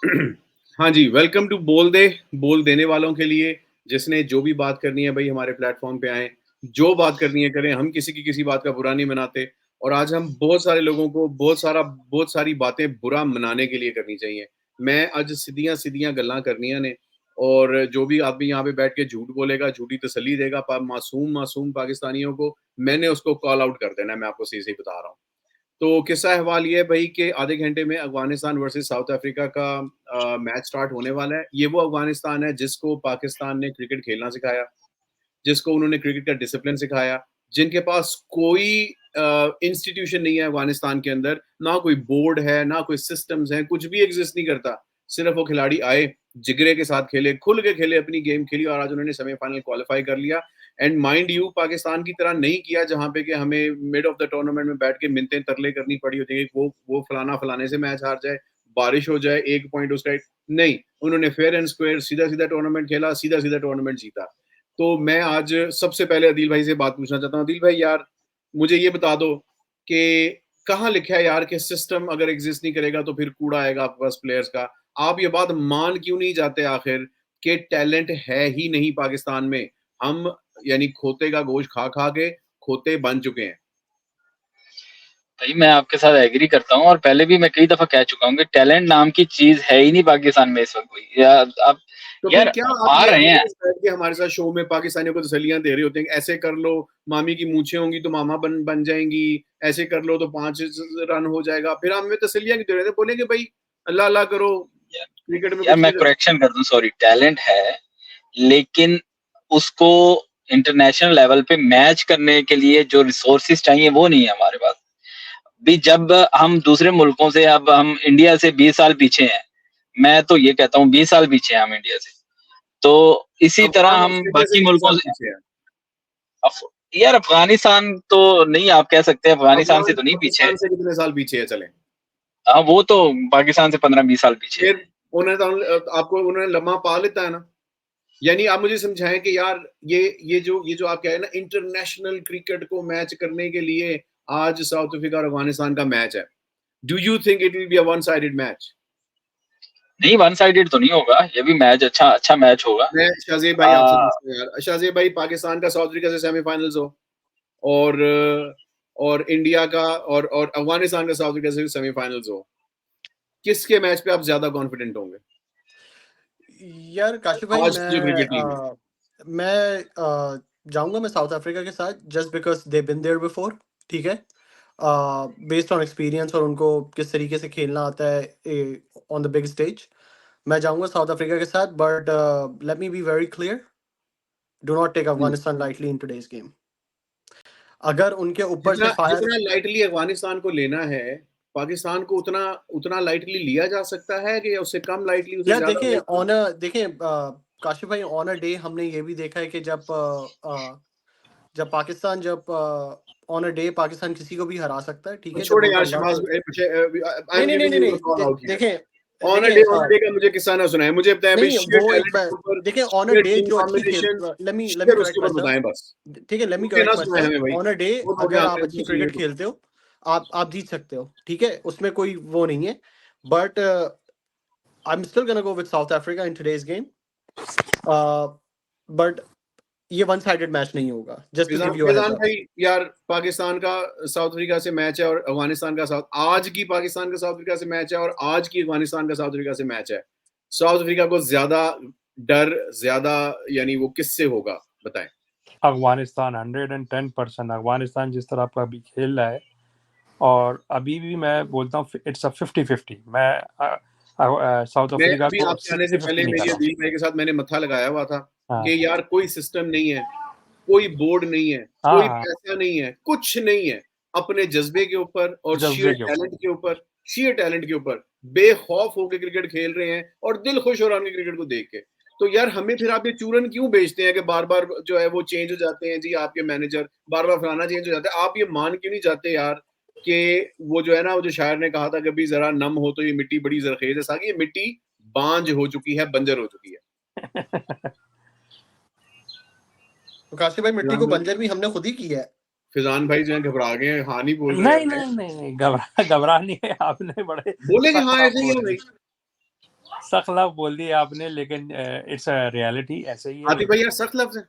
हाँ जी, welcome to बोल देने वालों के लिए, जिसने जो भी बात करनी है भई हमारे प्लेटफ़ॉर्म पे आएँ, जो बात करनी है करें, हम किसी की किसी बात का बुरा नहीं मनाते और आज हम बहुत सारे लोगों को बहुत सारी बातें बुरा मनाने के लिए करनी चाहिए। मैं आज सीधियाँ-सीधियाँ गल्लां करनियां ने और जो भी आदमी यहाँ पे बैठ के झूठ बोलेगा, झूठी तसल्ली देगा मासूम पाकिस्तानियों को, मैंने उसको कॉल आउट कर देना है, मैं आपको सही-सही बता रहा हूँ। तो किस्सा अहवाल ये है भई कि आधे घंटे में अफ़गानिस्तान वर्सेस साउथ अफ्रीका का मैच स्टार्ट होने वाला है। ये वो अफ़गानिस्तान है जिसको पाकिस्तान ने क्रिकेट खेलना सिखाया, जिसको उन्होंने क्रिकेट का डिसिप्लिन सिखाया, जिनके पास कोई इंस्टीट्यूशन नहीं है अफ़गानिस्तान के अंदर, ना कोई बोर्ड है, ना कोई सिस्टम्स हैं, कुछ भी एक्ज़िस्ट नहीं करता। सिर्फ़ वो खिलाड़ी आए, जिगरे के साथ खेले, खुल के खेले, अपनी गेम खेली और आज उन्होंने सेमीफ़ाइनल क्वालीफ़ाई कर लिया एंड माइंड यू पाकिस्तान की तरह नहीं किया जहाँ पे कि हमें मिड ऑफ द टूर्नामेंट में बैठ के मिन्नतें तरले करनी पड़ी होती हैं कि वो फलाना फलाने से मैच हार जाए, बारिश हो जाए, 1 पॉइंट उसका नहीं, उन्होंने फेयर एंड स्क्वेयर सीधा-सीधा टूर्नामेंट खेला, सीधा-सीधा टूर्नामेंट जीता। तो मैं आज सबसे पहले अदील भाई से बात पूछना चाहता हूँ। अदील भाई यार, मुझे ये बता दो कि कहाँ लिखा है यार कि सिस्टम अगर एग्ज़िस्ट नहीं करेगा तो फिर कूड़ा आएगा आपके पास प्लेयर्स का। आप ये बात मान क्यों नहीं जाते आखिर कि टैलेंट है ही नहीं पाकिस्तान में? हम यानी खोते का गोश्त खा-खा के खोते बन चुके हैं। भाई मैं आपके साथ एग्री करता हूँ और पहले भी मैं कई दफा कह चुका हूँ कि टैलेंट नाम की चीज है ही नहीं पाकिस्तान में इस वक्त कोई या आप तो फिर यार क्या आप आ ये रहे हैं। रोज़ बैठ के हमारे साथ शो में पाकिस्तानियों को तसल्लियाँ दे रहे होते हैं, ऐसे कर लो, मामी की मूंछें होंगी तो मामा बन जाएँगी, ऐसे कर लो तो 5 रन हो जाएगा। फिर हमें तसल्लियाँ क्यों दे रहे थे? बोलेंगे भई अल्लाह-अल्लाह करो, क्रिकेट में यार कुछ मैं नहीं करना। करेक्शन कर दूं, सॉरी, टैलेंट है लेकिन उसको इंटरनेशनल लेवल पे मैच करने के लिए जो रिसोर्सेज चाहिए वो नहीं है हमारे पास भी। जब हम दूसरे मुल्कों से, अब हम इंडिया से 20 साल पीछे हैं, मैं तो ये कहता हूँ 20 साल पीछे हैं हम इंडिया से। तो इसी तरह अफ़गान हम ऑस्ट्रेलिया से बाकी 20 मुल्कों साल से पीछे है। अफ, यार अफगानिस्तान तो नहीं, आप कह सकते हैं अफगानिस्तान से अफ़गान तो नहीं पीछे। पाकिस्तान से कितने साल पीछे है चलें? हाँ वो तो पाकिस्तान से 15-20 साल पीछे है। फिर आपको उन्होंने लम्हा पा लेता है ना। यानी आप मुझे समझाएँ कि यार ये जो आप कह रहे हैं ना इंटरनेशनल क्रिकेट को मैच करने के लिए आज साउथ अफ्रीका और अफ़गानिस्तान का मैच है। Do you think it will be a one sided match? नहीं, वन साइडेड तो नहीं होगा, ये भी मैच अच्छा अच्छा मैच होगा। मैं शाज़ेब भाई आपसे आ, पूछता हूँ यार, शाज़ेब भाई पाकिस्तान का साउथ अफ्रीका से सेमीफाइनल्स हो और इंडिया का और अफ़गानिस्तान का साउथ अफ्रीका से सेमीफाइनल्स हो, किसके मैच पे आप ज़्यादा कॉन्फिडेंट होंगे? यार काशिफ भाई आज की जो क्रिकेट टीम है। जाऊंगा मैं साउथ अफ्रीका के साथ just because they been there before. ठीक है, बेस्ड ऑन एक्सपीरियंस और उनको किस तरीके से खेलना आता है ऑन द बिग स्टेज। मैं जाऊंगा साउथ अफ्रीका के साथ, but let me be very clear, do not take हुँ। Afghanistan lightly in today's game. अगर उनके ऊपर से जितना फायर, जितना लाइटली अफ़गानिस्तान को लेना है, पाकिस्तान को उतना उतना लाइटली लिया जा सकता है कि उससे कम लाइटली, उससे यार ज़्यादा लाइटली? देखें काशिफ भाई, ऑन अ डे हमने ये भी देखा है कि जब ऑन अ डे पाकिस्तान किसी को भी हरा सकता है। ठीक है, जब छोड़े उनको यार अल्लाह शमास से, आई नहीं एम नहीं नहीं गिविंग नहीं यू अ नहीं कॉल आउट हियर। देखें ऑन देखें अ डे का मुझे किस्सा ना सुनाएँ, मुझे बताएँ भाई नहीं, शेयर वो एक टैलेंट के बार ऊपर, देखें, on a share day team जो अच्छी खेल, combination, let me share correct उसके माई ऊपर बताएँ बस। सेल्फ। ठीक है, लेट मी मुझे ना करेक्ट माई सुनाएँ सेल्फ। हमें भाई, ऑन अ डे बहुत हो गया अगर आप आपने अच्छी मुझे क्रिकेट तो। खेलते हो, आप जीत सकते हो। ठीक है, उसमें कोई वो नहीं है, but I am still gonna go with South Africa in today's game. But ये वन साइडेड मैच नहीं होगा, just to give you a heads Faizan up. भाई यार पाकिस्तान का साउथ अफ्रीका से मैच है और अफ़गानिस्तान का साउथ आज की पाकिस्तान का साउथ अफ्रीका से मैच है और आज की अफ़गानिस्तान का साउथ अफ्रीका से मैच है। साउथ अफ्रीका को ज़्यादा डर ज़्यादा यानी वो किससे होगा बताएँ? अफ़गानिस्तान 110%। अफ़गानिस्तान जिस तरह का अभी खेल रहा है और अभी भी मैं बोलता हूँ इट्स अ 50-50। मैं साउथ मैं अफ्रीका अभी को आपके आने से 60-50 पहले नहीं कर मेरी रहा हूँ। अदील भाई के साथ मैंने मत्था लगाया हुआ था हाँ, कि यार कोई सिस्टम नहीं है, कोई बोर्ड नहीं है, हाँ, कोई हाँ, पैसा नहीं है, कुछ नहीं है। अपने जज़्बे के ऊपर और जज़्बे के ऊपर। शेयर टैलेंट के ऊपर बेखौफ होके क्रिकेट खेल रहे हैं और दिल खुश हो रहा है उनके क्रिकेट को देख के। तो यार हमें फिर आप ये चूरन क्यों बेचते हैं कि बार-बार जो है वो चेंज हो जाते हैं जी आपके मैनेजर, बार-बार फलाना चेंज हो जाता है। आप ये मान क्यों नहीं जाते यार कि वो जो है ना, वो जो शायर ने कहा था कभी ज़रा नम हो तो ये मिट्टी बड़ी ज़रख़ेज़ है। साकी ये मिट्टी बांझ हो चुकी है, बंजर हो चुकी है। तो काशिफ भाई, मिट्टी फिज़ान को भाई बंजर भी हमने खुद ही किया है। फिज़ान भाई जो है घबरा गए हैं, हाँ नहीं बोल रहे नहीं, हैं। नहीं, नहीं, नहीं, घबरानी है आपने, बड़े बोले कि हाँ, साफ-साफ ऐसे ही बोल है दिया। भाई। सख्त लफ्ज़ बोल दिए आपने, लेकिन इट्स अ रियलिटी, ऐसे ही है। आतिफ भाई यार सख्त लफ्ज है,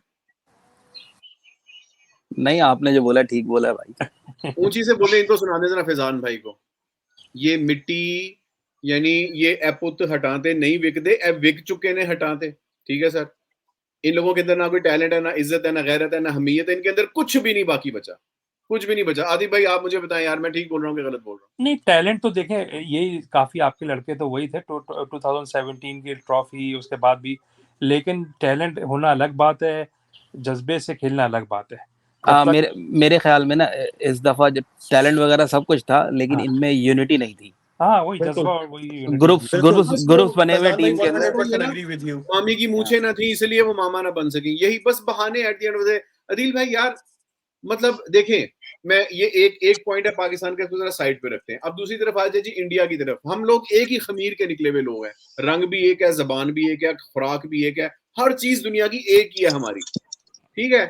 नहीं, आपने जो बोला ठीक बोला है भाई। ऊंची से बोले इनको सुना दे जरा फैजान भाई को। ये मिट्टी यानी ये एपुत हटाते नहीं विकदे, ए विक चुके ने हटाते। ठीक है सर, इन लोगों के अंदर ना कोई टैलेंट है, ना इज्जत है, ना गैरत है, ना हमीयत है, इनके अंदर कुछ भी नहीं बाकी बचा, कुछ भी नहीं बचा। आदिब भाई आप मुझे बताएं यार, मैं ठीक बोल रहा हूँ कि गलत बोल रहा हूँ? नहीं, टैलेंट तो देखें, यही काफ़ी आपके लड़के तो वही थे 2017 की ट्रॉफी, उसके बाद भी। लेकिन टैलेंट होना अलग बात है, जज्बे से खेलना अलग बात है। जब तक मेरे ख्याल में ना इस दफा जब टैलेंट वगैरह सब कुछ था, लेकिन हाँ इनमें यूनिटी नहीं थी। हाँ, वही बिल्कुल जज्बा और वही unity ग्रुप्स नहीं। बिल्कुल ग्रुप्स ग्रुप्स बने हुए फैजान भाई टीम के अंदर। 100% एग्री विद यू। मामी की हाँ, मूछें ना थी इसलिए वो मामा ना बन सकी, यही बस बहाने at the end of the day. Adeel भाई यार मतलब देखें, मैं ये एक पॉइंट है पाकिस्तान का, इसको जरा साइड पे रखते हैं। अब दूसरी तरफ आ जाए जी इंडिया की तरफ, हम लोग एक ही खमीर के निकले हुए लोग हैं, रंग भी एक है, जबान भी एक है, खुराक भी एक है, हर चीज दुनिया की एक ही है हमारी। ठीक है,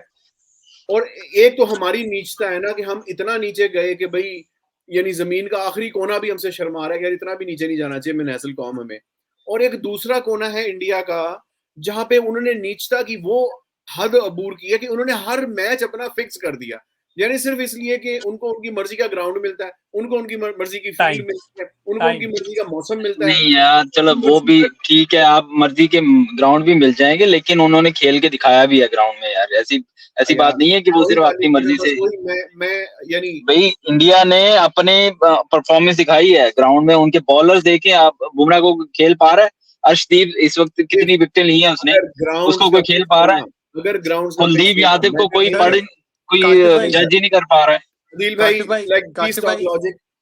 और एक तो हमारी नीचता है ना कि हम इतना नीचे गए कि भाई यानी जमीन का आखिरी कोना भी हमसे शर्मा रहा है कि यार इतना भी नीचे नहीं जाना चाहिए मिनहसल कौम हमें। और एक दूसरा कोना है इंडिया का जहां पे उन्होंने नीचता की वो हद अबूर की है कि उन्होंने हर मैच अपना फिक्स कर दिया, यानी सिर्फ इसलिए कि उनको उनकी मर्जी का ग्राउंड मिलता है, उनको उनकी मर्जी की टाइम फील्ड मिलती है, उनको उनकी टाइम मर्जी का मौसम मिलता है, नहीं यार, चलो उनकी वो मर्जी भी का। ठीक है, आप मर्जी के ग्राउंड भी मिल जाएंगे, लेकिन उन्होंने खेल के दिखाया भी है ग्राउंड में यार। ऐसी ऐसी बात यार नहीं है कि वो कोई सिर्फ बात अपनी नहीं थी ना, मर्जी बस से। वही मैं यानी भाई इंडिया ने अपने परफॉर्मेंस दिखाई है ग्राउंड में, उनके बॉलर्स देखें आप, बुमराह को खेल पा रहा है? अर्शदीप इस वक्त कितनी विकेटें ली हैं उसने, अगर ग्राउंड्स उसको का कोई खेल फिक्स पा रहा है? होना, अगर ग्राउंड्स का फिक्स कुलदीप होना यादव को मैटर कोई नहीं सर पढ़ करता। कोई काशिफ भाई जज ही नहीं कर पा रहा है। अदील भाई लाइक काशिफ भाई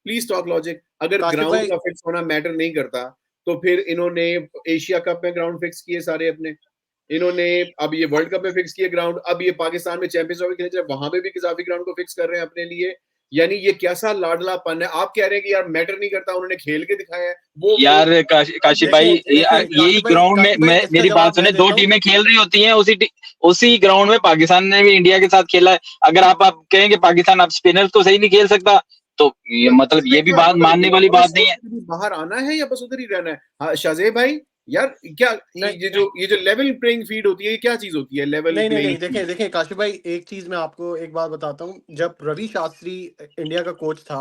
प्लीज टॉक लॉजिक। अगर काशिफ ग्राउंड भाई का फिक्स होना मैटर नहीं करता तो फिर इन्होंने एशिया कप में ग्राउंड फिक्स किए सारे अपने, इन्होंने अब ये वर्ल्ड कप में फिक्स किए ग्राउंड, अब ये पाकिस्तान में चैंपियंस ट्रॉफी खेलते हैं वहां पे भी इजाफी ग्राउंड को फिक्स कर रहे हैं अपने लिए। यानी ये कैसा लाडलापन है? आप कह रहे हैं कि यार मैटर नहीं करता, उन्होंने खेल के दिखाया है वो। यार काशिफ भाई, देखें देखें यही ग्राउंड में, काशिफ भाई मैं इसका मेरी बात जवाब सुने, मैं दो देता हूँ। टीमें खेल रही होती हैं उसी ग्राउंड में पाकिस्तान ने भी इंडिया के साथ खेला है। अगर आप कहेंगे पाकिस्तान अब स्पिनर तो सही नहीं खेल सकता, तो ये मतलब ये भी बात मगर मानने वाली ग्राउंड बात से नहीं है। भी बाहर आना है या बस उधर ही रहना है? हाँ शाहजेब भाई यार, क्या नहीं ये जो लेवल प्लेइंग फील्ड होती है, ये क्या चीज होती है लेवल नहीं प्लेइंग देखें फील्ड? देखें काशिफ भाई, एक चीज मैं आपको एक बात बताता हूँ। जब रवि शास्त्री इंडिया का कोच था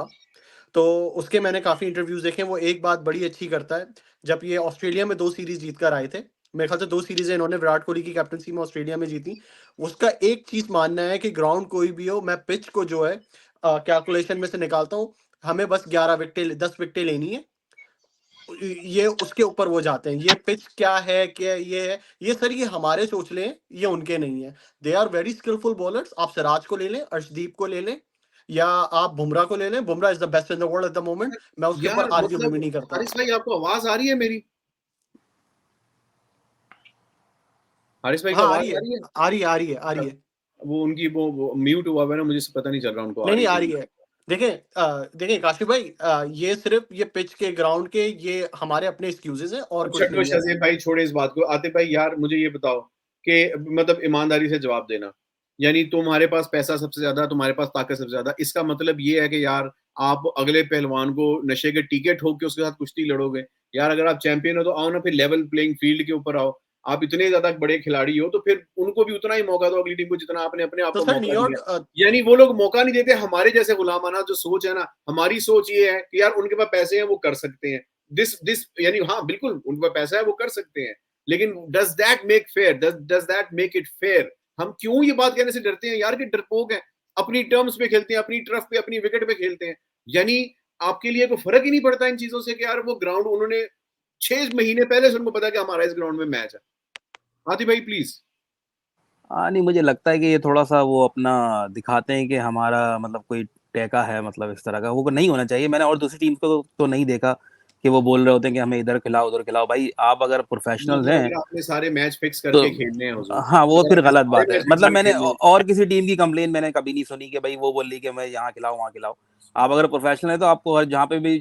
तो उसके मैंने काफी इंटरव्यूज देखे, वो एक बात बड़ी अच्छी करता है। जब ये ऑस्ट्रेलिया में 2 सीरीज जीत कर आए थे, मेरे ख्याल से 2 सीरीज इन्होंने विराट कोहली की कैप्टनसी में ऑस्ट्रेलिया में जीती। उसका एक चीज मानना है कि ग्राउंड कोई भी हो, मैं पिच को जो है कैलकुलेशन में से निकालता हूँ, हमें बस 11 विकेटें 10 विकेटें लेनी है। ये उसके ऊपर वो जाते हैं, ये पिच क्या है, क्या ये है, ये सर ये हमारे सोच लें, ये उनके नहीं है। They are very skillful bowlers. आप सिराज को ले लें, अर्शदीप को ले लें, या आप बुमराह को ले लें। Bumrah is the best in the world at the moment, मैं उसके ऊपर यार आर्ग्यू भी मतलब नहीं करता। हारिस भाई आपको आवाज आ रही है मेरी? हारिस भाई को हाँ आ आवाज रही आ है रही है? आ रही है आ रही है आ रही है। वो उनकी वो म्यूट हुआ हुआ है ना, मुझे पता नहीं चल रहा उनको आ नहीं रही नहीं आ है कि रही नहीं। है। देखें काशिफ भाई, ये सिर्फ ये पिच के ग्राउंड के ये हमारे अपने एक्सक्यूजेस हैं और अच्छा कुछ तो नहीं है। शाहजेब भाई छोड़े इस बात को, आतिफ भाई यार मुझे ये बताओ कि मतलब ईमानदारी से जवाब देना, यानी तुम्हारे पास पैसा सबसे ज्यादा, तुम्हारे पास ताकत सबसे ज्यादा, इसका मतलब ये है कि यार आप अगले पहलवान को नशे के टीके ठोक के उसके साथ कुश्ती लड़ोगे? यार अगर आप चैंपियन हो तो आओ ना, फिर लेवल प्लेइंग फील्ड के ऊपर आओ। आप इतने ज्यादा बड़े खिलाड़ी हो तो फिर उनको भी उतना ही मौका दो, अगली टीम को जितना आपने अपने आप तो को सर मौका दिया। न्यूयॉर्क यानी वो लोग मौका नहीं देते, हमारे जैसे गुलामाना जो सोच है ना, हमारी सोच ये है कि यार उनके पास पैसे हैं वो कर सकते हैं, दिस यानी हाँ बिल्कुल उनके पास पैसा है वो कर सकते हैं, लेकिन does that make fair, does that make it fair? हम क्यों ये बात कहने से डरते हैं यार कि डरपोक है, अपनी टर्म्स पे खेलते हैं, अपनी टर्फ पे अपनी विकेट पे खेलते हैं। यानी आपके लिए कोई फर्क ही नहीं पड़ता इन चीजों से कि यार वो ग्राउंड उन्होंने 6 महीने पहले से उनको पता कि हमारा इस ग्राउंड में मैच है। आदि भाई प्लीज। हाँ, नहीं, मुझे लगता है कि ये थोड़ा सा वो अपना दिखाते हैं कि हमारा मतलब कोई टेका है, मतलब इस तरह का वो नहीं होना चाहिए। मैंने और दूसरी टीम को तो नहीं देखा कि वो बोल रहे होते हैं कि हमें इधर खिलाओ उधर खिलाओ। भाई आप अगर प्रोफेशनल्स मतलब हैं अगर आपने सारे मैच फिक्स तो करके खेलने हैं हुजूर, हाँ, वो अगर फिर आपने गलत सारे बात है। मैच फिक्स मतलब करके मैंने खेलने हैं, और किसी टीम की कंप्लेन मैंने कभी नहीं सुनी कि भाई वो बोल रही कि मैं यहाँ खिलाओ वहाँ खिलाओ। आप अगर प्रोफेशनल है तो आपको हर जहाँ पे भी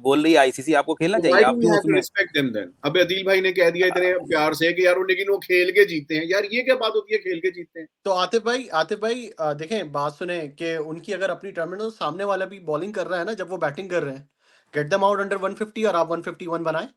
बोल रही है आईसीसी, आपको खेलना चाहिए। व्हाई डू आप वी क्यों हैव टू उसमें रिस्पेक्ट देम देन? अब अदील भाई ने कह दिया इतने प्यार से कि यार लेकिन वो खेल के जीतते हैं, यार ये क्या बात होती है खेल के जीतते हैं? तो आतिफ भाई देखें बात सुने कि उनकी अगर अपनी टर्मिनल तो सामने वाला भी बॉलिंग कर रहा है ना, जब वो बैटिंग कर रहे हैं, गेट देम आउट अंडर 150 और आप 151 बनाए।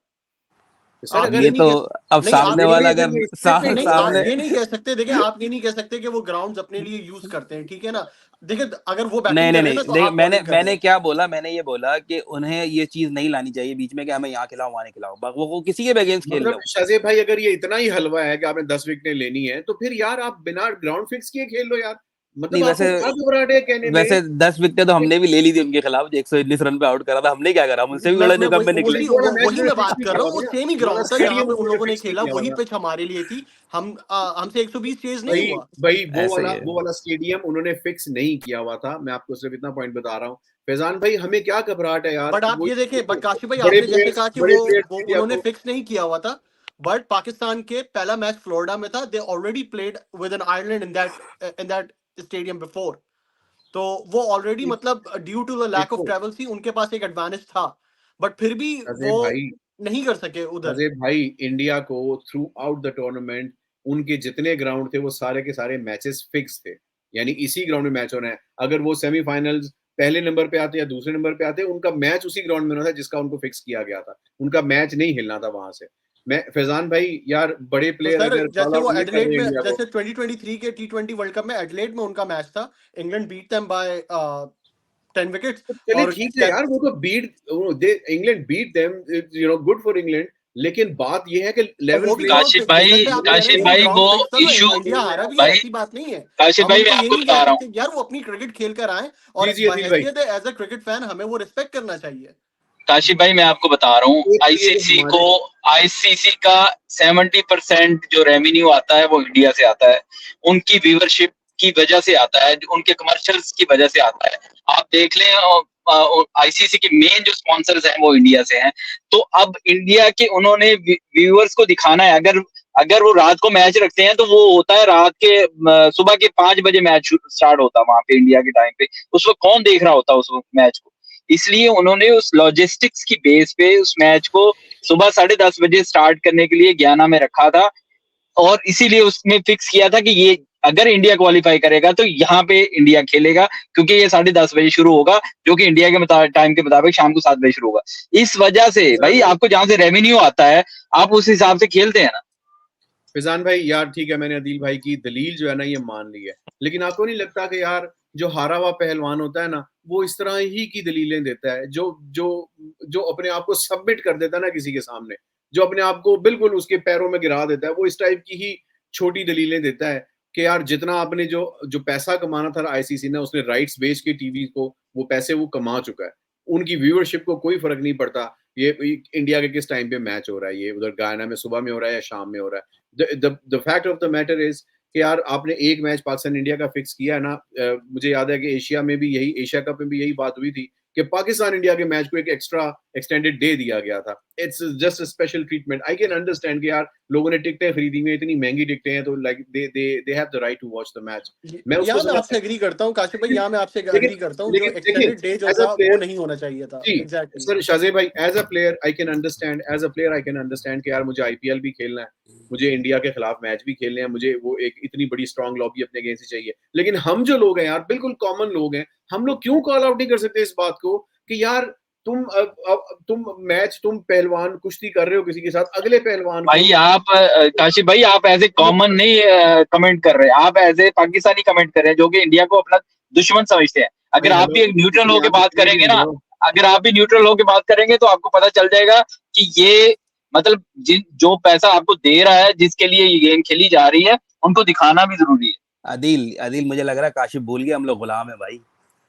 सर आप अगर ये नहीं तो कह अब नहीं आप सामने ये वाला अगर अगर ये नहीं नहीं आप सामने ये नहीं कह सकते। देखिए आप ये नहीं कह सकते कि वो ग्राउंड्स अपने लिए यूज करते हैं, ठीक है ना। देखिए अगर वो नहीं बैटिंग नहीं कर रहे हैं नहीं ना तो देख आप मैंने बॉलिंग कर रहे मैंने हैं। क्या बोला, मैंने ये बोला कि उन्हें ये चीज नहीं लानी चाहिए बीच में कि हमें यहाँ खिलाओ वहां नहीं खिलाओ, वो किसी के भी अगेंस्ट खेल मतलब लो। शाज़ेब भाई अगर ये इतना ही हलवा है कि आपने 10 विकेटें लेनी है तो फिर यार आप बिना ग्राउंड फिक्स किए खेल लो यार। नहीं मतलब आपको वैसे क्या घबराहट है कहने में वैसे 10 विकेटें तो कि हमने भी ले ली थी उनके खिलाफ, 119 रन पे आउट करा था, हमने क्या करा, हम उनसे भी लड़ने मैं कम में निकले। वही मैं बात कर रहा हूँ। वो सेम ही वो वाला ग्राउंड था जहाँ स्टेडियम पे उन उन्होंने लोगों ने फिक्स नहीं खेला, किया हुआ वही था। पिच हमारे लिए थी। हमसे 120 चेज नहीं भाई हुआ। भाई ऐसा ही है। वो वाला स्टेडियम उन्होंने फिक्स नहीं किया हुआ था। मैं आपको सिर्फ इतना पॉइंट बता रहा हूँ। फैजान भाई हमें क्या घबराहट है यार, बट आप वो ये देखें, बट काशिफ भाई बड़े आपने जैसे प्लेयर्स कहा कि बड़े प्लेयर्स वो इंडिया उन्होंने को। फिक्स नहीं किया हुआ था। बट पाकिस्तान के पहला मैच फ्लोरिडा में था। They already played with an Ireland in that stadium before. तो वो ऑलरेडी मतलब due to the lack of देखो ट्रैवल सी उनके पास एक एडवांटेज था। बट फिर भी वो शाज़ेब भाई नहीं कर सके उधर। शाज़ेब भाई इंडिया को थ्रू आउट द टूर्नामेंट उनके जितने ग्राउंड थे वो सारे के सारे मैचेस फिक्स थे। यानी इसी ग्राउंड में मैच होना है। अगर वो सेमीफाइनल्स पहले नंबर पे आते या दूसरे नंबर पे आते, उनका मैच उसी ग्राउंड में होना था जिसका उनको फिक्स किया गया था। उनका मैच नहीं हिलना था वहां से। मैं फैजान भाई यार बड़े तो प्लेयर सर अगर कॉल जैसे आउट वो नहीं कर एडिलेड रहे में, इंडिया को। जैसे 2023 के T20 वर्ल्ड कप में एडिलेड में उनका मैच था। England beat them by 10 wickets. तो चलिए और ठीक है यार, वो तो England beat them, good for England. लेकिन बात ये है कि लेवल वो भी प्लेइंग ग्राउंड काशिफ फिक्स, जैसे भाई आप कह रहे हैं कि वो वो ग्राउंड फिक्स था तो इशू इंडिया हारा भी है, भाई, ऐसी बात नहीं है। काशिफ हम भाई उनको मैं ये आपको नहीं कह बता रहा हूँ। सकते यार वो अपनी क्रिकेट खेल कर आए। जी और जी अदिल भाई। बहैसियत एज अ क्रिकेट फैन हमें वो रिस्पेक्ट करना चाहिए। काशिफ भाई मैं आपको बता रहा हूँ, ये जो हमारे आईसीसी का 70% जो रेवेन्यू आता है वो इंडिया से आता है। उनकी व्यूअरशिप की वजह से आता है, उनके कमर्शियल्स की वजह से आता है। आप देख लें, आईसीसी के मेन जो स्पॉन्सर्स हैं वो इंडिया से हैं। तो अब इंडिया के उन्होंने व्यूअर्स को दिखाना है। अगर अगर वो रात को मैच रखते हैं तो वो होता है रात के सुबह के 5 बजे मैच स्टार्ट होता है वहां पे इंडिया के टाइम पे। उस वक्त कौन देख रहा होता है उस मैच को? इसलिए उन्होंने उस लॉजिस्टिक्स की बेस पे उस मैच को सुबह 10:30 बजे स्टार्ट करने के लिए गयाना में रखा था। और इसीलिए उसमें फिक्स किया था कि ये अगर इंडिया क्वालिफाई करेगा तो यहाँ पे इंडिया खेलेगा, क्योंकि ये 10:30 बजे शुरू होगा, जो कि इंडिया के टाइम के मुताबिक शाम को 7 बजे शुरू होगा। इस वजह से भाई आपको जहां से रेवेन्यू आता है आप उस हिसाब से खेलते हैं ना। फिजान भाई यार ठीक है, मैंने अदील भाई की दलील जो है ना ये मान ली है। लेकिन आपको नहीं लगता कि यार जो हारा हुआ पहलवान होता है ना, वो इस तरह ही की दलीलें देता है, जो जो जो अपने आप को सबमिट कर देता है ना किसी के सामने, जो अपने आप को बिल्कुल उसके पैरों में गिरा देता है, वो इस टाइप की ही छोटी दलीलें देता है कि यार जितना आपने जो जो पैसा कमाना था आईसीसी ने, उसने राइट्स बेच के टीवी को वो पैसे वो कमा चुका है। उनकी व्यूअरशिप को कोई फर्क नहीं पड़ता ये इंडिया के किस टाइम पे मैच हो रहा है, ये उधर गायना में सुबह में हो रहा है या शाम में हो रहा है। The fact of the matter is कि यार आपने एक मैच पाकिस्तान इंडिया का फिक्स किया है ना। मुझे याद है कि एशिया में भी यही, एशिया कप में भी यही बात हुई थी कि पाकिस्तान इंडिया के मैच को एक एक्स्ट्रा एक्सटेंडेड डे दिया गया था। It's just a special treatment. I can understand कि यार लोगों ने टिकटें खरीदी हुई, इतनी महंगी टिकटें हैं, तो like they have the right to watch the match. मैं उसको यहाँ मैं आपसे समझता एग्री करता हूँ काशिफ भाई, हूँ। यहाँ मैं आपसे लेकिन एग्री करता हूँ। जो लेकिन देखिए एक्सटेंडेड डे जो एज अ था वो प्लेयर, नहीं होना चाहिए था। जी एग्जैक्टली। सर शाज़ेब भाई, as a player I can understand, as a player I can understand कि यार मुझे आईपीएल भी खेलना है, मुझे इंडिया के खिलाफ मैच भी खेलने हैं, मुझे वो एक इतनी बड़ी स्ट्रांग लॉबी अपने अगेंस्ट ही चाहिए। लेकिन हम जो लोग हैं यार, बिल्कुल कॉमन लोग हैं, हम लोग क्यों कॉल आउट नहीं कर सकते इस बात को कि यार तुम मैच, तुम पहलवान कुश्ती कर रहे हो किसी के साथ, अगले पहलवान को भाई आप काशिफ भाई आप ऐसे कॉमन नहीं कमेंट कर रहे, आप ऐसे पाकिस्तानी कमेंट कर रहे हैं जो कि इंडिया को अपना दुश्मन समझते हैं। अगर भाई आप हेलो, भी एक न्यूट्रल होकर यहाँ पे बात करेंगे कनेडियन ना, ब्रो। अगर आप भी न्यूट्रल होकर बात करेंगे तो आपको पता चल जाएगा कि ये मतलब जिन जो पैसा आपको दे रहा है, जिसके लिए ये गेम खेली जा रही है, उनको दिखाना भी जरूरी है। आदिल आदिल मुझे लग रहा है काशिफ भूल गया हम लोग गुलाम है भाई।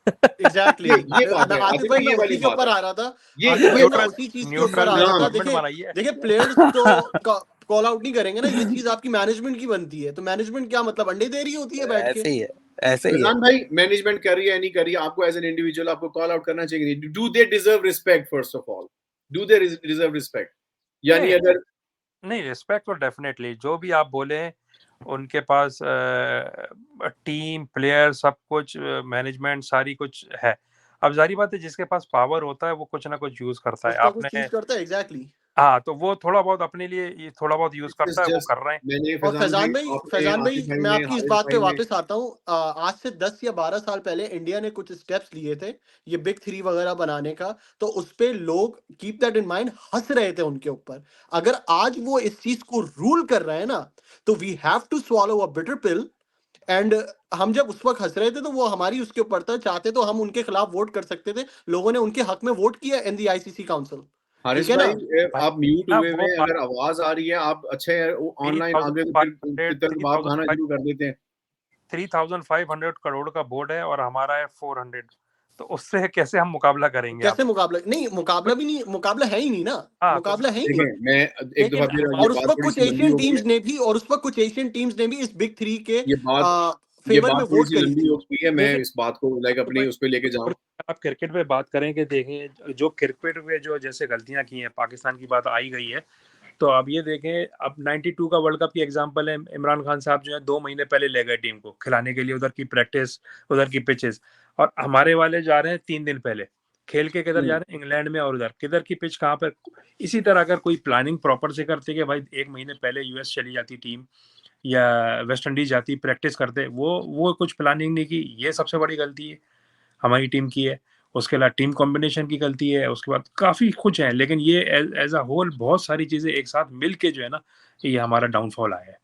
एग्जैक्टली। ये बात है आतिफ आतिफ भाई भाई, मैं ये वाली उसी के बात ऊपर है। आ रहा था। ये आतिफ भाई मैं ये उसी चीज के ऊपर न्यूट्रल आ रहा था। गवर्नमेंट देखिए बनाई है। देखिए प्लेयर्स तो कॉल आउट नहीं करेंगे ना, ये चीज आपकी मैनेजमेंट की बनती है। तो मैनेजमेंट क्या मतलब अंडे दे रही होती है बैठ के। ऐसे ही है, ऐसे ही है। फैजान भाई मैनेजमेंट कर रही है नहीं कर रही है, आपको एज एन इंडिविजुअल आपको कॉल आउट करना चाहिए नहीं? Do they deserve respect? First of all, do they deserve respect? यानी नहीं अगर नहीं, रिस्पेक्ट तो डेफिनेटली, जो भी आप बोले उनके पास टीम प्लेयर सब कुछ मैनेजमेंट सारी कुछ है। अब जारी बात है जिसके पास पावर होता है वो कुछ ना कुछ यूज करता है। कुछ ना कुछ आपने चूज करता है। एग्जैक्टली। हाँ, तो वो थोड़ा बहुत अपने लिए ये थोड़ा बहुत यूज़ करता है, वो कर रहे हैं। मैंने और फैजान भाई आपने, आसिफ भाई मैं ने, आपकी इस हारिस बात पे भाई ने, वापस आता हूँ। आज से 10 या 12 साल पहले इंडिया ने कुछ स्टेप्स लिए थे ये बिग थ्री वगैरह बनाने का, तो उस पे लोग कीप दैट इन माइंड हंस रहे थे उनके ऊपर। अगर आज वो इस चीज को रूल कर रहे हैं ना, तो we have to swallow a bitter pill. And हम जब उस वक्त हंस रहे थे तो वो हमारी उसके ऊपर था, चाहते तो हम उनके खिलाफ वोट कर सकते थे, लोगों ने उनके हक में वोट किया इन दी आईसीसी काउंसिल। हारिस ठीक है ना? भाई भाई आप म्यूट ना हुए वो हुए, अगर आवाज आ रही है आप अच्छे ऑनलाइन आगे तो फिर 3,500 बाप खाना शुरू कर देते हैं। 3,500 करोड़ का बोर्ड है और हमारा है 400, तो उससे कैसे हम मुकाबला करेंगे आप? कैसे मुकाबला नहीं, मुकाबला भी नहीं, मुकाबला है ही नहीं ना, हाँ, तो मुकाबला है ही नहीं। देखें, मैं एक दफा लेकिन फिर ये और उस बात वक्त थोड़ी कुछ सी लंबी एशियन हो गई है, टीम्स ने भी और उस वक्त कुछ एशियन टीम्स ने भी इस बिग थ्री के ये बात ये फेवर में बात थोड़ी वोट सी करी लंबी थी। हो गई है, मैं देखिए इस बात को लाइक अपनी उस पे लेके जाऊं। आप क्रिकेट पे बात करें कि देखें जो क्रिकेट में जो जैसे गलतियां की हैं, पाकिस्तान की बात आई गई है, तो अब ये देखें, अब 92 का वर्ल्ड कप की एग्जांपल है। इमरान खान साहब जो है 2 महीने पहले ले गए टीम को खिलाने के लिए, उधर की प्रैक्टिस, उधर की पिचेस, और हमारे वाले जा रहे हैं 3 दिन पहले खेल के, किधर जा रहे हैं? इंग्लैंड में, और उधर किधर की पिच कहाँ पर। इसी तरह अगर कोई प्लानिंग प्रॉपर से करते कि भाई 1 महीने पहले यूएस चली जाती टीम या वेस्ट इंडीज जाती, प्रैक्टिस करते, वो कुछ प्लानिंग नहीं की, ये सबसे बड़ी गलती है हमारी टीम की है। उसके अलावा टीम कॉम्बिनेशन की गलती है, उसके बाद काफ़ी कुछ है, लेकिन ये एज अ होल बहुत सारी चीज़ें एक साथ मिल के जो है ना, ये हमारा डाउनफॉल आया है।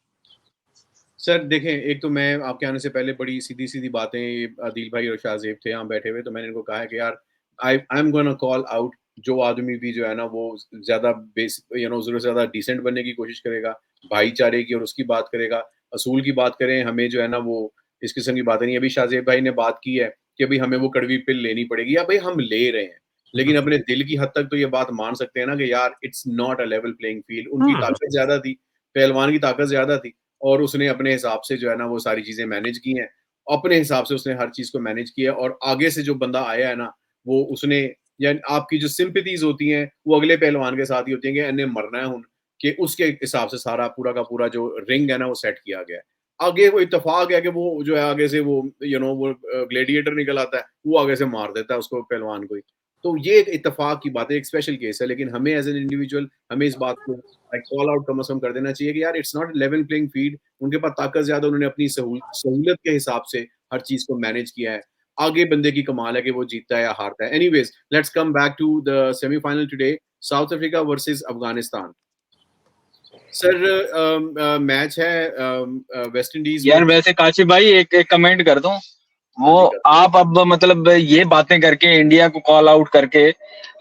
सर देखें, एक तो मैं आपके आने से पहले बड़ी सीधी सीधी बातें, आदिल भाई और शाहजेब थे यहाँ बैठे हुए, तो मैंने इनको कहा है कि यार I am gonna call out, जो आदमी भी जो है ना वो ज्यादा बेस जरूरत से ज्यादा डिसेंट बनने की कोशिश करेगा, भाईचारे की और उसकी बात करेगा, असूल की बात करें, हमें जो है ना वो इस किस्म की बातें नहीं। अभी शाहजेब भाई ने बात की है कि अभी हमें वो कड़वी पिल लेनी पड़ेगी, या भाई हम ले रहे हैं, लेकिन अपने दिल की हद तक तो ये बात मान सकते हैं ना कि यार it's not a level playing field. उनकी ताकत ज्यादा थी, पहलवान की ताकत ज्यादा थी, और उसने अपने हिसाब से जो है ना वो सारी चीजें मैनेज की हैं, अपने हिसाब से उसने हर चीज को मैनेज किया, और आगे से जो बंदा आया है ना वो उसने, या आपकी जो सिंपैथीज होती हैं वो अगले पहलवान के साथ ही होती हैं कि इन्हें मरना है, कि उसके हिसाब से सारा पूरा का पूरा जो रिंग है ना वो सेट किया गया है। आगे वो इत्तेफाक है कि वो जो है आगे से वो वो ग्लेडिएटर निकल आता है, वो आगे से मार देता है उसको पहलवान को ही। तो ये एक इत्तेफाक की बात है, एक स्पेशल केस है, लेकिन हमें एज एन इंडिविजुअल हमें इस बात को कॉल आउट कम से कम कर देना चाहिए कि यार it's not level playing field. उनके पास ताकत ज्यादा, उन्होंने अपनी सहूलियत के हिसाब से हर चीज को मैनेज किया है। आगे बंदे की कमाल है कि वो जीतता है या हारता है। Anyways, let's come back to the semifinal today, South Africa versus Afghanistan. Sir match है वेस्ट इंडीज यार वर्सेस, वैसे काशिफ भाई एक कमेंट कर दूं, हाँ वो जी कर, आप अब मतलब ये बातें करके इंडिया को कॉल आउट करके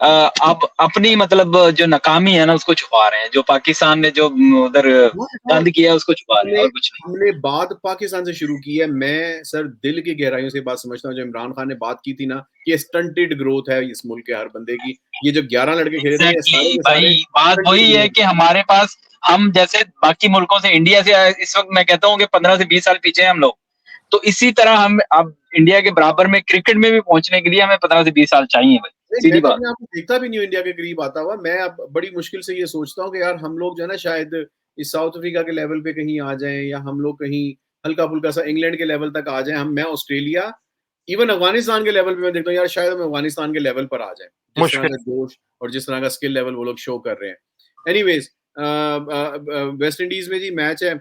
आप अपनी मतलब जो नाकामी है ना उसको छुपा रहे हैं, जो पाकिस्तान ने जो उधर हाँ, हाँ, गंद किया है उसको छुपा रहे हमने हैं और कुछ नहीं। हमने बात पाकिस्तान से शुरू की है। मैं सर दिल की गहराइयों से बात समझता हूँ, जो इमरान खान ने बात की थी ना कि स्टंटेड ग्रोथ है इस मुल्क के हर बंदे की, ये जो 11 लड़के खेले थे ये सारे एग्जैक्टली के सारे भाई, बात स्टंटेड वही है ग्रोथ। कि हमारे पास, हम जैसे बाकी मुल्कों से, इंडिया से इस वक्त मैं कहता हूँ कि 15 से 20 साल पीछे हैं हम लोग, तो इसी तरह हम अब इंडिया के बराबर में क्रिकेट में भी पहुंचने के लिए हमें 15 से 20 साल चाहिए भाई, नहीं, मैं सीधी तो बात। अपने आप को देखता भी नहीं हूँ इंडिया के करीब आता हुआ। मैं अब बड़ी मुश्किल से ये सोचता हूँ कि यार हम लोग जो है ना शायद इस साउथ अफ्रीका के लेवल पे कहीं आ जाएं, या हम लोग कहीं हल्का फुल्का सा इंग्लैंड के लेवल तक आ जाएं। हम मैं ऑस्ट्रेलिया, इवन अफगानिस्तान के लेवल पे मैं देखता हूँ यार शायद हम अफगानिस्तान के लेवल पर आ जाए, जिस तरह मुश्किल। का जोश और जिस तरह का स्किल लेवल वो लोग शो कर रहे हैं। एनीवेज, वेस्ट इंडीज में जी मैच है,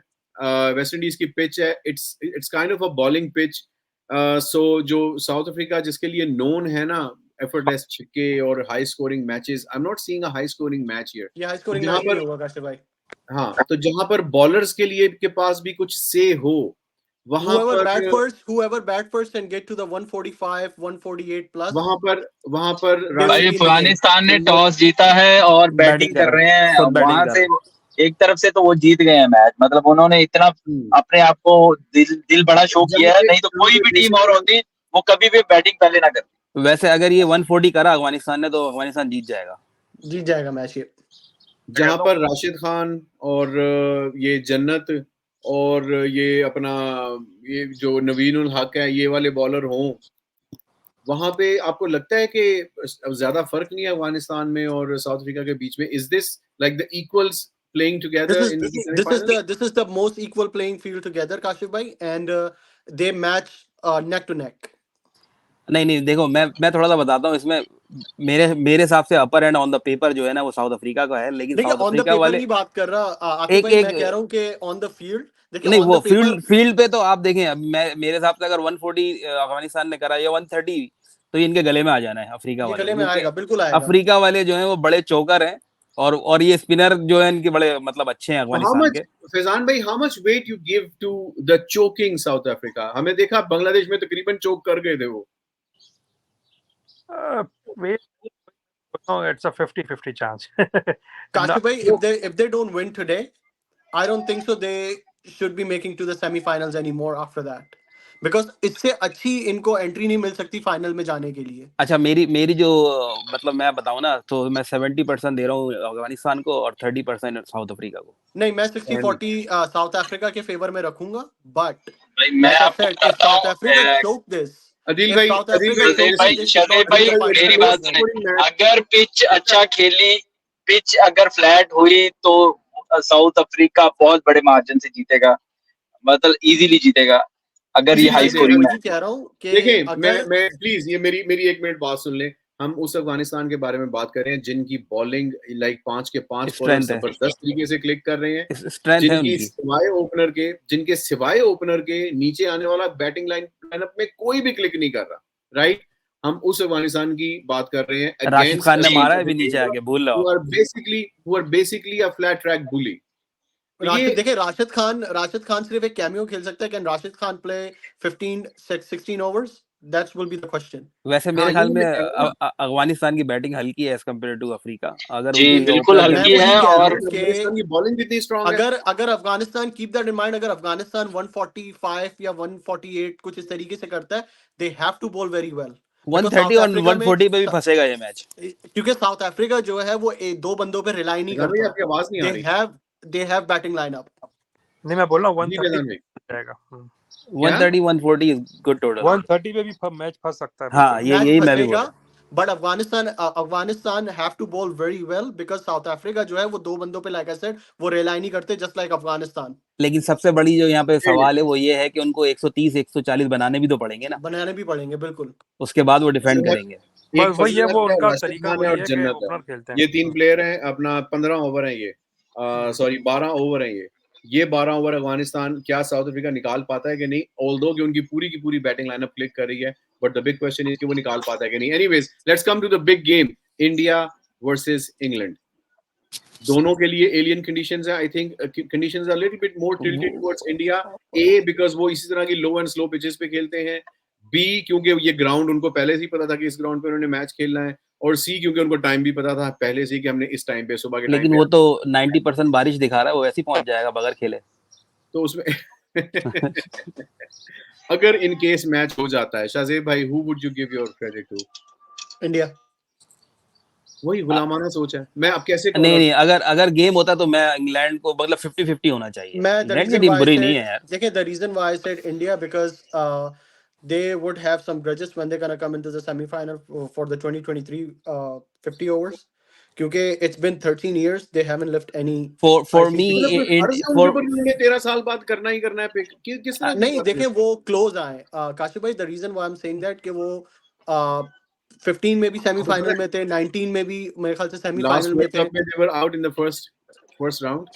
वेस्ट इंडीज की पिच है, it's it's kind of a bowling pitch. So जो साउथ अफ्रीका जिसके लिए नोन है ना एफर्टलेस छक्के और high scoring matches, I am not seeing a high scoring match here. ये हाई तो स्कोरिंग जहां मैच नहीं पर, होगा काशिफ भाई। हाँ, तो जहां पर बॉलर्स के लिए के पास भी कुछ से हो, वहां Whoever पर bat first, whoever bat first and get to the 145, 148 plus, वहां पर वहां पर they will भाई be Rashid in the game. Afghanistan ने खान, टॉस जीता है और बैटिंग बैटिंग कर कर रहा रहे है, हैं, खुद बैटिंग वहां कर से रहा एक तरफ से तो वो जीत गए हैं मैच, मतलब उन्होंने इतना अपने आप को दिल बड़ा शो किया है, नहीं तो जहां कोई पे भी टीम और बेसिकली, होती वो कभी भी बैटिंग पहले ना करती। है। वैसे अगर ये 140 करा अफगानिस्तान ने तो अफगानिस्तान जीत जाएगा। जीत जाएगा मैच ये। जहां पर राशिद खान और ये जन्नत और ये अपना ये जो नवीन उल हक है, ये वाले बॉलर हों, वहां पे आपको लगता है कि ज्यादा फर्क नहीं है अफगानिस्तान में और साउथ अफ्रीका के बीच में? Is this like the equals playing This together is in the this is semifinal? the most equal playing field together, Kashif bhai, and they match neck to neck. नहीं नहीं, देखो मैं थोड़ा सा बताता हूँ इसमें। मेरे हिसाब से अपर एंड ऑन द पेपर जो है ना वो साउथ अफ्रीका का है, लेकिन देखिए south on the Africa paper वाले नहीं बात कर रहा आकिब एक भाई, एक मैं कह रहा हूँ कि ऑन द फील्ड देखिए नहीं, ऑन वो द पेपर फील्ड पे तो आप देखें, अब मेरे हिसाब से अगर 140 अफगानिस्तान ने करा या 130 तो ये इनके गले में आ जाना है अफ्रीका ये वालों गले को, में क्योंकि आएगा, बिल्कुल आएगा। अफ्रीका वाले जो हैं वो बड़े चौकर हैं और ये स्पिनर जो है इनके बड़े मतलब अच्छे हैं How अफगानिस्तान much, के। फैजान भाई, how much weight you give to the choking South Africa? हमें देखा बांग्लादेश में तकरीबन चोक कर गए थे वो। Wait, no, it's a 50-50 chance. Kashif bhai, वो if they don't win today, I don't think so they should be making to the semi-finals anymore after that, because इससे अच्छी इनको एंट्री नहीं मिल सकती फाइनल में जाने के लिए। अच्छा, मेरी जो मतलब मैं बताऊं ना तो मैं 70% दे रहा हूँ अफगानिस्तान को और 30% साउथ अफ्रीका को। नहीं, मैं 60-40 साउथ अफ्रीका के फेवर में रखूंगा, बट भाई मैं like I आपको said, if बताता South Africa हूँ choke this, अदिल if भाई, South अदिल Africa भाई, शजील chokes भाई, this, they should Sharjeel not भाई reach the अदिल मेरी भाई, final बात as most well। सुने। scoring match, अगर पिच अच्छा खेली, पिच अगर फ्लैट हुई तो साउथ अफ्रीका बहुत बड़े मार्जिन से जीतेगा, मतलब इजीली जीतेगा अगर ये हाई इसीलिए मैं स्कोरिंग वही मैच कह रहा हूँ कि देखें, अगर मैं प्लीज ये मेरी एक मिनट बात सुन लें। हम उस अफगानिस्तान के बारे में बात कर रहे हैं जिनकी बॉलिंग लाइक 5 के 5 बॉलर स्ट्रेंथ है, जबरदस्त तरीके से क्लिक कर रहे हैं, स्ट्रेंथ है उनकी। जिनके सिवाय ओपनर के नीचे आने वाला बैटिंग लाइनअप में कोई भी क्लिक नहीं कर रहा, राइट? हम उस अफगानिस्तान की बात कर रहे हैं राशिद अगेंस्ट खान ने जी मारा है अभी नीचे आके, भूल रहा who हो। are basically a flat track bully। तो राशिद, ये देखिए राशिद खान सिर्फ एक कैमियो खेल सकता है। Can Rashid Khan play 16 overs? That's will be the question. वैसे हाँ, मेरे ख्याल यही में मैं कह रहा हूँ ना। अफगानिस्तान की बैटिंग हल्की है एज कम्पेयर टू अफ्रीका। अगर जी उनके बिल्कुल ओपनर मैं हल्की वही है। कह रहा और हूँ कि अफगानिस्तान की बॉलिंग कितनी स्ट्रांग है। अगर Afghanistan, keep that in mind, अगर अफगानिस्तान 145 या 148 कुछ इस तरीके से करता है, they have to bowl very well, because 130 South और अफ्रीका में 140 पे भी फंसेगा ये मैच। क्योंकि साउथ अफ्रीका जो है वो दो बंदों पे रिलाई नहीं फैजान भाई, करता। आपकी आवाज नहीं आ रही। They have batting lineup. नहीं, मैं बोल रहा हूँ जी 130 फैजान भाई, जाएगा। क्या 130 140 इज गुड टोटल। 130 पे भी मैच फंस सकता है, हाँ, बिल्कुल। मैच यही मैं भी बोल फंसेगा, रहा हूँ। But Afghanistan have to bowl very well, because South Africa जो है वो दो बंदों पे, लाइक आई सेड, वो रिलाई नहीं करते, जस्ट लाइक अफगानिस्तान। लेकिन सबसे बड़ी जो यहाँ पे सवाल है वो ये है कि उनको 130 140 बनाने भी तो पड़ेंगे ना, बनाने भी पड़ेंगे, बिल्कुल। उसके बाद वो डिफेंड करेंगे। एक बस वही है, वो फजीलत है, उनका राशिद तरीका खान है वही और है कि जन्नत है। ओपनर खेलते ये हैं। 3 प्लेयर हैं, अपना 15 ओवर है सॉरी 12 ओवर है ये 12 ओवर अफगानिस्तान क्या साउथ अफ्रीका निकाल पाता है कि नहीं? ऑल्दो कि उनकी पूरी की पूरी बैटिंग लाइनअप क्लिक कर रही है, but the big question is कि वो निकाल पाता है कि नहीं। Anyways, let's come to the big game, India versus England. दोनों के लिए एलियन कंडीशंस है। I think conditions are little bit more tilted towards India. Uh because वो इसी तरह की लो एंड स्लो पिचेस पे खेलते हैं, बी क्योंकि ये ग्राउंड उनको पहले से ही पता था कि इस ग्राउंड पे उन्होंने मैच खेलना है, और सी क्योंकि उनको टाइम भी पता था पहले से कि हमने इस टाइम पे, सुबह के टाइम लेकिन पे वो तो 90% बारिश दिखा रहा है, वो ऐसे ही पहुंच जाएगा बगैर खेले। तो उसमें अगर इन केस मैच हो जाता है, शाहजेब भाई, who would you give your credit to? India. वही गुलामाना सोच है। मैं अब कैसे कॉल नहीं आउट? नहीं, अगर गेम होता तो मैं इंग्लैंड को, मतलब 50-50 होना चाहिए। मैं द इंग्लैंड की रीजन टीम व्हाई आई बुरी नहीं सेड, है यार। देखिए the reason why I said India, because they would have some grudges when they're gonna come into the semi-final for the 2023 50 overs, क्योंकि it's been 13 years they haven't left any for me ICC। मतलब कोई फर्ज है उनके for ऊपर, उन्होंने 13 साल बाद करना ही करना है पे किस तरह की नहीं, बात है? देखें वो क्लोज आए काशिफ भाई। The reason why I am saying that कि वो 15 में भी सेमीफाइनल में थे, 19 में भी मेरे ख्याल से लास्ट सेमीफाइनल में वर्ल्ड थे। कप में they were out in the first round.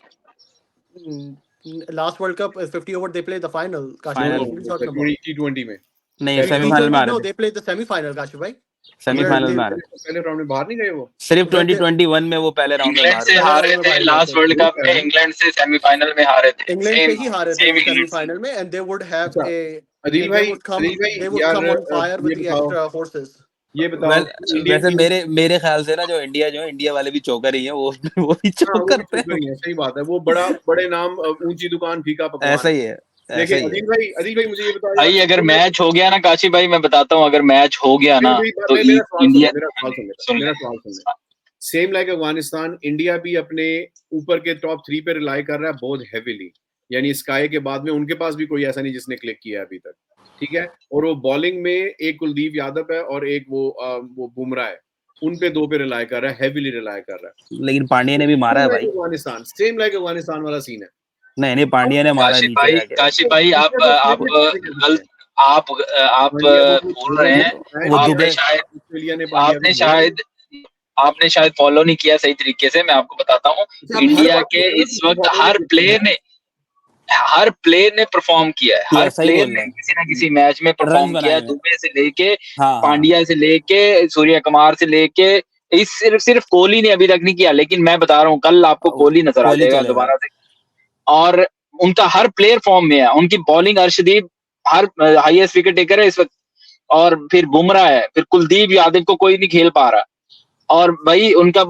Last world cup 50 over they play the final, Kashif भाई, Final. what are you talking about? T20 में नहीं, पहले सेमीफाइनल में आ T20 रहे no, थे, they played the semi-final, Kashif भाई। सेमीफाइनल में आ They- रहे थे। पहले राउंड में बाहर नहीं गए वो। सिर्फ when they- 2021 में वो पहले राउंड में इंग्लैंड बाहर से हुए। पहले हारे राउंड में थे बाहर लास्ट हुए वर्ल्ड वही कप कह में, रहा हूँ। इंग्लैंड से सेमीफाइनल में हारे थे। इंग्लैंड से ही हारे थे सेम वो इंग्लैंड से। सेमीफाइनल में, and they would have अच्छा, a अदिल they भाई would यार, come on fire with ये the बताओ extra forces। ये बताओ इंडियन वैसे टीम। मेरे ख्याल से ना जो इंडिया वाले भी चौकर ही हैं, वो भी हाँ, वो चौक भी करते चौकर हैं। ही है, सही बात है। वो बड़े नाम, ऊंची दुकान फीका पकवान ऐसा है। ही है, ऐसा देखिए ही है। अदिल भाई मुझे ये बताओ यार, भाई अगर मैच हो गया ना काशी भाई, मैं बताता हूँ, अगर मैच हो गया ना तो मेरा सवाल सुन इंडिया ले, मेरा सवाल सुन ले। सेम लाइक अफगानिस्तान, इंडिया भी अपने ऊपर के टॉप 3 पे रिलाई कर रहा है बहुत हेवीली, यानी स्काई के बाद में उनके पास भी कोई ऐसा नहीं जिसने क्लिक किया अभी तक, ठीक है? और वो बॉलिंग में एक कुलदीप यादव है और एक वो बुमराह है, उन पे 2 पे रिलाई कर रहा है, हेवीली रिलाई कर रहा है। लेकिन पांड्या ने भी मारा है भाई। सेम लाइक अफगानिस्तान वाला सीन है। नहीं, पांड्या ने मारा नीचे जाके। काशी भाई आप पांड्या बहुत भूल रहे हैं, है, वो आपने दुबे शायद ऑस्ट्रेलिया ने पांड्या को आपने दिया। शायद आपने शायद फॉलो नहीं किया सही तरीके से। मैं आपको बताता हूँ, अच्छा, आप हर इंडिया बात के को इस वक्त हर प्लेयर ने परफॉर्म किया है, किया, हर सही प्लेयर बोल ने रहे किसी ना किसी मैच में हैं, रन परफॉर्म किया है, बनाए हुए हैं। दुबे से लेके हाँ हाँ पांड्या से लेके सूर्य कुमार से लेके इस सिर्फ कोहली ने अभी तक नहीं किया, लेकिन मैं बता रहा हूँ कल आपको कोहली नजर आ कोहली जाएगा चलेगा। दोबारा से। और उनका हर प्लेयर फॉर्म में है, उनकी बॉलिंग अर्शदीप हर हाईएस्ट विकेट टेकर है इस वक्त, और फिर बुमराह है, फिर कुलदीप यादव को कोई नहीं खेल पा रहा, और भाई उनका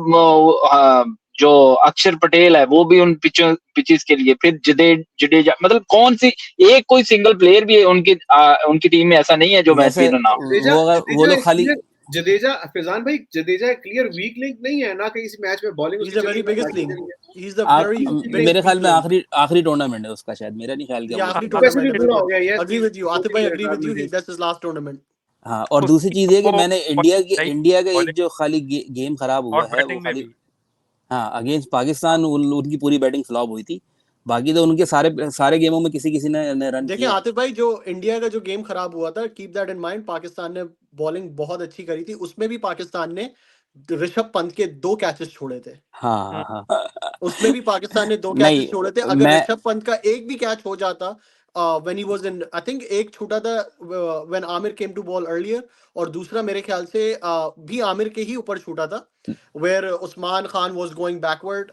जो अक्षर पटेल है वो भी उन पिचेस के लिए, फिर जडेजा, मतलब कौन सी एक कोई सिंगल प्लेयर भी है उनकी टीम में ऐसा नहीं है जो वैसे मैच ना हो। जडेजा वो लोग खाली जडेजा फैजान भाई, जडेजा क्लियर वीक लिंक नहीं है ना, कहीं इस मैच में बॉलिंग He's उसकी the चल very रही है, biggest बैटिंग link. चल रही है। He's the आप very biggest मेरे ख्याल weak में link. आखिरी टूर्नामेंट है उसका, शायद मेरा नहीं ख्याल कि ये वो आखिरी तो वैसे भी टूर्नामेंट है, बुरा हो बिल्कुल गया, yes, agree with you Atif भाई, agree with you, that's his last tournament. हाँ। और दूसरी चीज है कि मैंने इंडिया का एक जो खाली गेम खराब हुआ है वो खाली, हाँ, अगेंस्ट पाकिस्तान उनकी पूरी बैटिंग फ्लॉप हुई थी, बाकी तो उनके सारे गेमों में किसी ने रन देखिए किए। आतिफ भाई, जो इंडिया का जो गेम खराब हुआ था, keep that in mind, Pakistan ने बॉलिंग बहुत अच्छी करी थी, उसमें भी पाकिस्तान ने ऋषभ पंत के 2 कैचेस छोड़े थे, हाँ हाँ हाँ। उसमें भी पाकिस्तान ने 2 नहीं, कैचेस छोड़े थे। अगर मैं ऋषभ पंत का एक भी कैच हो जाता, when he was in, I think एक छूटा था when Aamir came to bowl earlier, और दूसरा मेरे ख्याल से भी आमिर के ही ऊपर छूटा था, where Usman Khan was going backward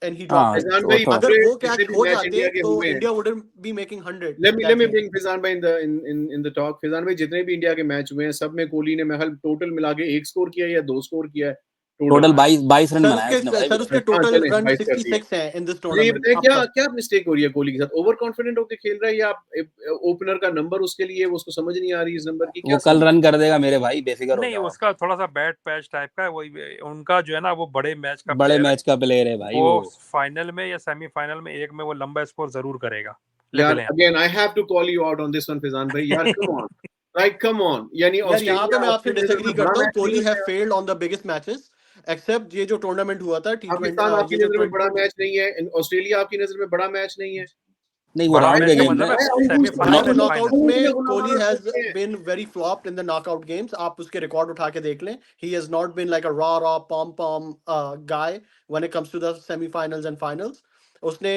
and he dropped हाँ, इट। फैजान वो भाई, तो अगर वो जितने कैच भी हो मैच जाते इंडिया के तो हुए हैं, India wouldn't be making 100 let me that game. bring Faizan भाई in the talk। फैजान भाई, जितने भी इंडिया के मैच हुए हैं सब में कोहली ने महल टोटल मिला के 1 स्कोर किया है या 2 स्कोर किया है टोटल 22 रन सर बनाए उसने भाई। उसके हाँ, टोटल चलें, रन 22 कर दिए। 66 हैं इन दिस मुझे ये टूर्नामेंट बताइए, अब क्या तक। क्या मिस्टेक हो रही है कोहली के साथ? ओवर कॉन्फिडेंट होकर खेल रहा है या ओपनर का नंबर उसके लिए वो उसको समझ नहीं आ रही इस नंबर की? वो क्या कल सीन है? रन कर देगा मेरे भाई, बेफिक्र हो नहीं, जाओ। उसका थोड़ा सा बैट पैच टाइप का है, वही उनका जो है ना, वो बड़े मैच का बड़े प्लेयर है, मैच का प्लेयर है भाई वो वो। फाइनल में या सेमीफाइनल में एक में वो लंबा स्कोर जरूर करेगा, लिख यार लें। Again I have to call you out on this one Faizan भाई, यार come on, like come on. यानी यार यहाँ पे ऑस्ट्रेलिया मैं आपसे आपकी नजर डिसएग्री में बड़ा करता हूँ, मैच नहीं कोहली हैव है? Failed on the biggest matches, except ये जो टूर्नामेंट हुआ था पाकिस्तान T20, आपकी ये जो नजर में बड़ा मैच नहीं है? ऑस्ट्रेलिया आपकी नजर में बड़ा मैच नहीं है? नहीं, वो बड़ा राउंड मैच के का गेम मतलब में है no, semifinal the and knockout final. में Kohli has been very flopped in the knockout games, आप उसके रिकॉर्ड उठा के देख लें, he has not been like a rah pom pom guy when it comes to the semifinals and finals. उसने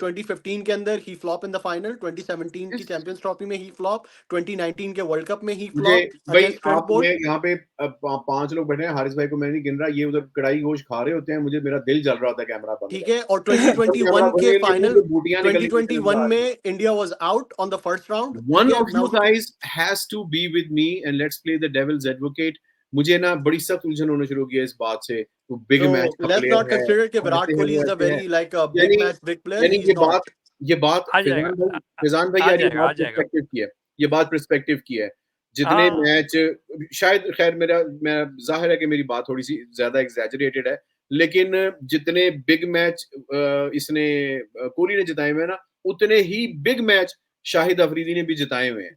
2015 के अंदर ही फ्लॉप इन द फाइनल, 2017 की चैंपियंस ट्रॉफी में ही फ्लॉप, 2019 के वर्ल्ड कप में ही मुझे फ्लॉप भाई, अगेंस्ट ट्रेंट आप बोल्ट। में यहाँ पे 5 लोग बैठे हैं, हारिस भाई को मैं नहीं गिन रहा, ये उधर कढ़ाई गोश्त खा रहे होते हैं, मुझे मेरा दिल जल रहा होता है कैमरा बंद ठीक कर। है, और जब कैमरा 2021 बंद के करके मुंह फाइनल, से बूटियां निकलने की शर्म 2021 आ रही है। में India was out on the first round. One ठीक है, of मैं you उसको guys has to be with me and let's play the devil's advocate। मुझे ना बड़ी सख्त उलझन होना शुरू की है इस बात से, वो बिग so मैच का let's प्लेयर not है, consider कि वो विराट ऐसे है, कोहली वो is a ऐसे है। very like a big यानी match big player, यानी he is not। ये बात आ फैजान जाएगा, भाई आ यार, ये जाएगा, आ बात जाएगा। पर्सपेक्टिव की है, ये बात पर्सपेक्टिव की है। जितने हाँ, मैच शायद, खैर मैं जाहिर है कि मेरी बात थोड़ी सी ज्यादा एग्जैजरेटेड है, लेकिन जितने बिग मैच इसने कोहली ने जिताए हुए हैं ना, उतने ही बिग मैच शाहिद अफरीदी ने भी जिताए हुए हैं।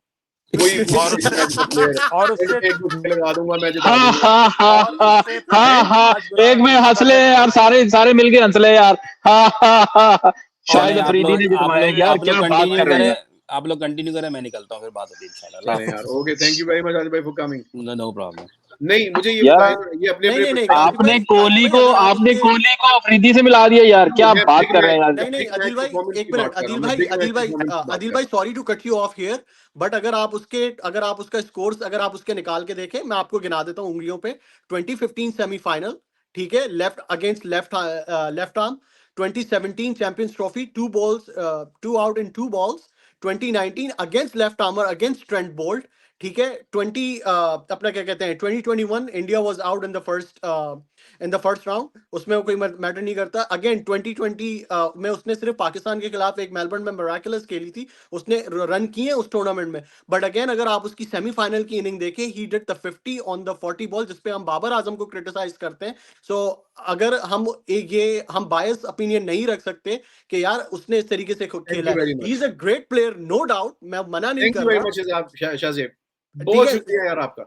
कोई और उससे और उससे लगा दूंगा, मैं जिता हाँ दूंगा। हाँ हाँ और हाँ उससे हाँ हाँ, आज बुरा एक में हंस ले मैच यार, सारे मिलके हंस ले यार। हाँ हाँ हाँ, शाहिद चलें, अफरीदी ने जितवाए यार, आप लोग क्या बात कंटिन्यू कर रहे हैं करें, यार। आप लोग कंटिन्यू करें, मैं निकलता हूँ, फिर बात होती है इंशाल्लाह। चलें यार, okay, thank you very much Adil भाई फॉर कमिंग। No problem. नहीं, मुझे ये यार बताएं, ये अपने नहीं अपने नहीं नहीं perspective आपने काशिफ भाई अगर आप उसके, कोहली को अफरीदी से मिला दिया यार, क्या मैं बात बिग कर रहे मैच हैं यार। नहीं नहीं बिग मैच अदिल भाई परफॉर्मेंस एक की मिनट, बात कर रहा हूँ मैं, बिग मैच परफॉर्मेंस की बात अदिल कर भाई sorry to cut you off here, but अगर आप उसका स्कोर्स अगर आप उसके निकाल के देखें, मैं आपको गिना देता हूँ उंगलियों पे। 2015 सेमीफाइनल, ठीक है, left against left arm. 2017 champions trophy, 2 out in 2 balls. 2019 against left armour against Trent Boult, ठीक है। 20 अपना क्या कहते हैं 2021 India was out in the first round, उसमें वो कोई मैटर नहीं करता। अगेन 2020 में उसने सिर्फ पाकिस्तान के खिलाफ एक मेलबर्न में मिराकुलस खेली थी, उसने रन किए उस टूर्नामेंट में, बट अगेन अगर आप उसकी सेमीफाइनल की इनिंग देखें, he did the 50 on the 40 ball, जिसपे हम बाबर आजम को क्रिटिसाइज करते हैं। सो अगर हम बायस ओपिनियन नहीं रख सकते कि यार उसने इस तरीके से थैंक खेला यू है। Very he is much, a great player, no doubt, मैं मना नहीं थैंक यू कर वेरी रहा, मच शाहजेब, ठीक बहुत है, शुक्रिया यार आपका।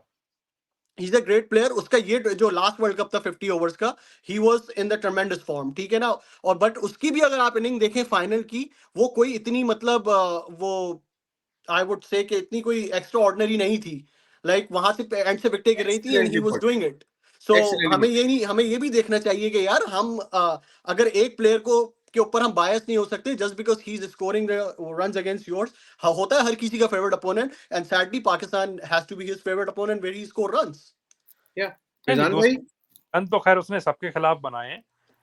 He is a great player. उसका ये जो लास्ट वर्ल्ड कप था 50 ओवर्स का, ही वाज इन द ट्रेमेंडस फॉर्म, ठीक है ना। और बट उसकी भी अगर आप इनिंग देखें फाइनल की, वो कोई इतनी मतलब वो आई वुड से कि इतनी कोई एक्स्ट्रा ऑर्डिनरी नहीं थी, लाइक वहां से एंड से विकेटें गिर रही थी and he Excellently was put. Doing it. So Excellently put. हमें ये भी देखना चाहिए कि यार हम अगर एक प्लेयर को के ऊपर हम बायस नहीं हो सकते just because he is scoring runs against yours. होता है हर किसी का favourite opponent, and sadly Pakistan has to be his favourite opponent where he score runs. Yeah. नहीं फैजान दूसरे भाई, रन तो खैर उसने सबके खिलाफ बनाए हैं,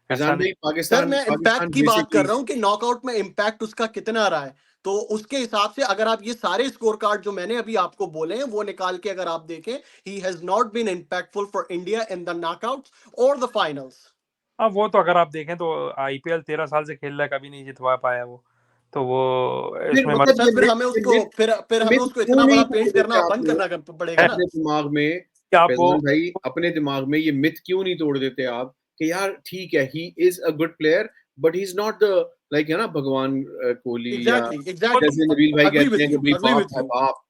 ऐसा फैजान भाई, नहीं। सर पाकिस्तान मैं इम्पैक्ट पाकिस्तान की बात कर बेसिकली रहा हूँ कि नॉकआउट में इम्पैक्ट उसका कितना रहा है, तो उसके हिसाब से अगर आप ये सारे स्कोर कार्ड जो मैंने अभी आपको बोले हैं वो निकाल के अगर आप देखें, he has not been impactful for India in the knockouts और द फाइनल्स। हाँ वो तो अगर आप देखें तो आईपीएल 13 साल से खेल रहा है, कभी नहीं जितवा पाया वो, तो वो फिर इसमें मतलब सर ये फिर मिथ हमें ये उसको मिथ फिर ये हमें मिथ उसको क्यों इतना बड़ा नहीं तोड़ पेंट देते करना बंद आपने करना पड़ेगा ना। अपने दिमाग में? कि आप वो फैजान भाई, अपने दिमाग में ये मिथ क्यों नहीं तोड़ देते आप कि यार ठीक है, ही is a good player but he is not the like है ना भगवान कोहली, या वो तो जैसे नबील भाई अग्री कहते विथ हैं कि यू, भाई अग्री बाप विथ है यू। बाप।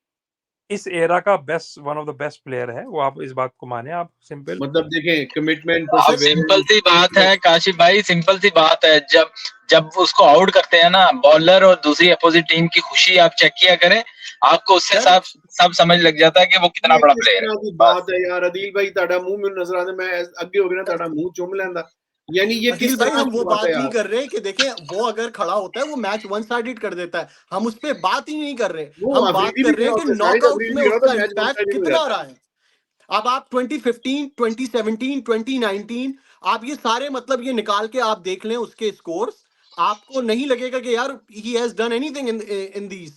इस एरा का best, one of the best player है वो, आप इस बात को माने, आप सिंपल। मतलब देखें, कमिटमेंट, अब सिंपल परसिवेरेंस। सी बात है काशिफ भाई, सिंपल सी बात है, जब जब उसको आउट करते हैं ना बॉलर और दूसरी अपोजिट टीम की खुशी आप चेक किया करें, आपको उससे सर सब समझ लग जाता है कि वो कितना ये बड़ा किस प्लेयर है। तरह की बस बात है यार अदील भाई, ताड़ा मुंह में नजर आने मैं अगे हो गया ताड़ा मुंह चुम लेंदा, यानी ये अदिल किस भाई तरह हम की वो बात है बात नहीं यार? कर रहे कि देखें वो अगर खड़ा होता है वो मैच वन साइडेड कर देता है, हम उस पर बात ही नहीं कर रहे। वो हम बात अफरीदी भी कर रहे खड़ा हैं कि होता है, शाहिद नॉकआउट्स अफरीदी में भी खड़ा होता उसका है, मैच वन इम्पैक्ट साइडेड हो कितना जाता है। रहा है। अब आप 2015, 2017, 2019 आप ये सारे मतलब ये निकाल के आप देख लें उसके स्कोर्स, आपको नहीं लगेगा कि यार he has done anything in these.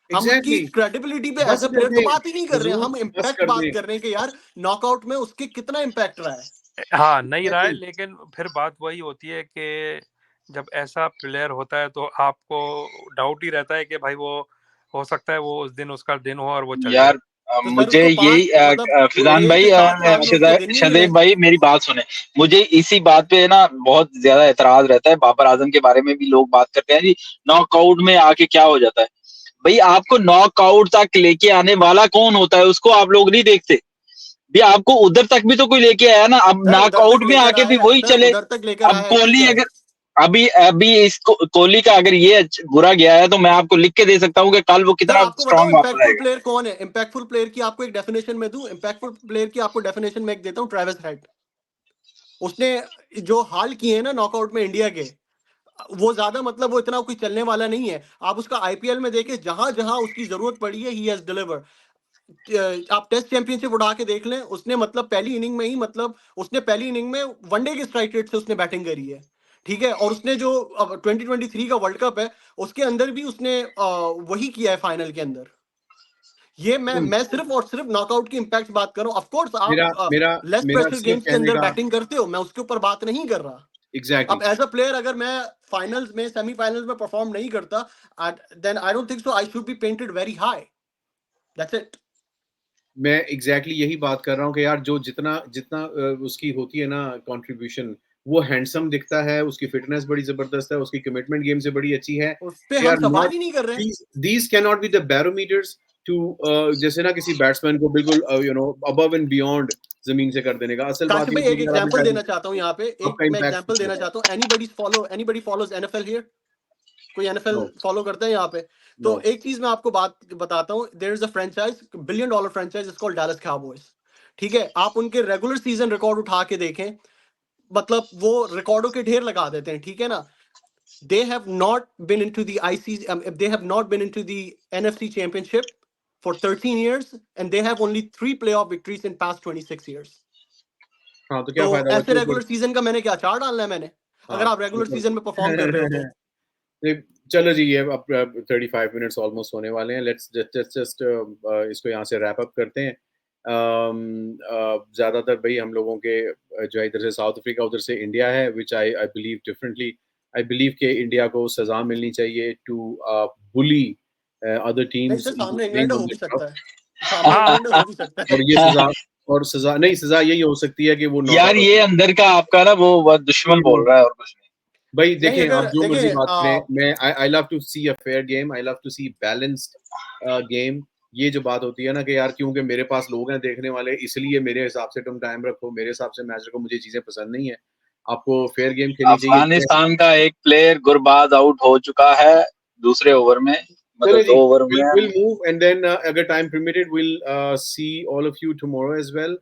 हम उसकी एग्जैक्टली। क्रेडिबिलिटी पे एज बस अ कर प्लेयर तो दें बात ही नहीं कर रहे हैं, हुजूर, हम बस इम्पैक्ट कर बात दें। कर रहे हैं कि यार नॉकआउट में उसके कितना इम्पैक्ट रहा है। हाँ नहीं रहा है, एग्जैक्टली। लेकिन फिर बात वही होती है कि जब ऐसा प्लेयर होता है तो आपको डाउट ही रहता है कि भाई वो हो सकता है वो उस दिन उसका दिन हो और वो चल जाए। यार तो सर मुझे उसको यही 5 मतलब फिजान 6 भाई से 7 साल में उसके दिन नहीं मिले। शदेब भाई मेरी बात सुने, मुझे इसी बात पे ना बहुत ज्यादा एतराज रहता है। बाबर आजम के बारे में भी लोग बात करते हैं जी, नॉकआउट में आके क्या हो जाता है। भाई आपको नॉकआउट तक लेके आने वाला कौन होता है उसको आप लोग नहीं देखते। भी आपको उधर तक भी तो कोई लेके आया ना, अब सर उधर तक नॉकआउट में लेकर आके भी आया है, वही सर चले। उधर तक लेकर अब आया है, ठीक कोहली है। अगर अभी अभी इस कोहली का अगर ये बुरा गया है तो मैं आपको लिख के दे सकता हूँ कि कल वो सर कितना आपको बताओ स्ट्रांग वापस इम्पैक्टफुल आएगा। प्लेयर कौन है। इम्पैक्टफुल प्लेयर की आपको एक डेफिनेशन में दूं, इम्पैक्टफुल प्लेयर की आपको डेफिनेशन में एक देता हूं, ट्रेविस हेड। उसने जो हाल किए हैं ना नॉकआउट में इंडिया के, वो ज्यादा मतलब वो इतना कोई चलने वाला नहीं है। आप उसका आईपीएल में देखें, जहां जहां उसकी जरूरत पड़ी है ही हैज डिलीवर्ड। आप टेस्ट चैंपियनशिप उठा के देख लें, उसने मतलब पहली इनिंग में ही मतलब उसने पहली इनिंग में वनडे के स्ट्राइक रेट से उसने बैटिंग करी है, ठीक है। और उसने जो 2023 का वर्ल्ड कप है उसके अंदर भी उसने वही किया है फाइनल के अंदर। ये मैं सिर्फ और सिर्फ नॉकआउट की इम्पैक्ट बात कर रहा हूँ। ऑफ कोर्स मेरा आप मेरा लेस मेरा प्रेशर सिर्फ गेम्स के कहने अंदर का बैटिंग करते हो, मैं उसके ऊपर बात नहीं कर रहा। एग्जैक्टली अब एज अ प्लेयर अगर मैं फाइनल्स में सेमीफाइनल्स में परफॉर्म नहीं करता, then I don't think so I should be painted very high. That's it. मैं एग्जैक्टली यही बात कर रहा हूँ कि यार जो जितना जितना उसकी होती है ना कंट्रीब्यूशन, वो हैंडसम दिखता है, उसकी फिटनेस बड़ी जबरदस्त है, उसकी कमिटमेंट गेम से बड़ी अच्छी है। उस पे दे हम आर सवाल नॉट, ही नहीं कर रहे। These can not be the barometers to जैसे ना किसी बैट्समैन को बिल्कुल अबव एंड बियॉन्ड जमीन से कर देने का। असल बात काशिफ ये भाई होती एक है कि यार एग्जांपल देना आपने चाहता हूँ यहाँ पे, एक आपका मैं इम्पैक्ट एग्जांपल कुछ देना होगा। चाहता हूँ। Anybody follows NFL here? कोई एनएफएल नो, फॉलो करता है यहाँ पे? नो। तो एक चीज मैं आपको बात बताता हूँ, there is a franchise, billion dollar franchise, it's called Dallas Cowboys. ठीक है, आप उनके रेगुलर सीजन रिकॉर्ड उठा के देखें, मतलब वो रिकॉर्डों के ढेर लगा देते हैं, ठीक है ना। they have not been into the ICC, they have not been into the NFC championship for 13 years, and they have only 3 playoff victories in past 26 years. हाँ, तो तो क्या फायदा हुआ ऐसे कि रेगुलर सीजन का मैंने क्या चार डालना है मैंने, हाँ, अगर आप रेगुलर सीजन में परफॉर्म कर रहे हो तो। नहीं, चलो जी, ये अब 35 मिनट्स ऑलमोस्ट होने वाले हैं। लेट्स जस्ट इसको यहाँ से रैप अप करते हैं। ज़्यादातर भाई हम लोगों के जो है इधर से साउथ अफ्रीका, उधर से इंडिया है, which I I believe differently. I believe कि इंडिया को सज़ा मिलनी चाहिए टू बुली अदर नहीं टीम्स सर, सामने प्लेइंग इंग्लैंड ऑन हो भी देयर सकता टर्फ। है, सामने इंग्लैंड हो भी सकता है। और ये सज़ा, और सज़ा नहीं, सज़ा यही हो सकती है कि वो यार नॉकआउट ये अंदर का आपका ना वो दुश्मन बोल रहा है और कुछ नहीं। भाई नहीं देखें, आप अगर जो मर्जी देखें बात करें, मैं I love to see a fair game, I love to see balanced game. ये जो बात होती है ना कि यार क्योंकि मेरे पास लोग हैं देखने वाले, इसलिए मेरे हिसाब से तुम टाइम रखो, मेरे हिसाब से मैच रखो, मुझे चीजें पसंद नहीं है। आपको फेयर गेम खेलनी चाहिए। अफगानिस्तान का एक प्लेयर गुरबाज आउट हो चुका है दूसरे ओवर में, मतलब चलिए 2 जी, ओवर में we'll move and then अगर time permitted we'll see all of you tomorrow as well.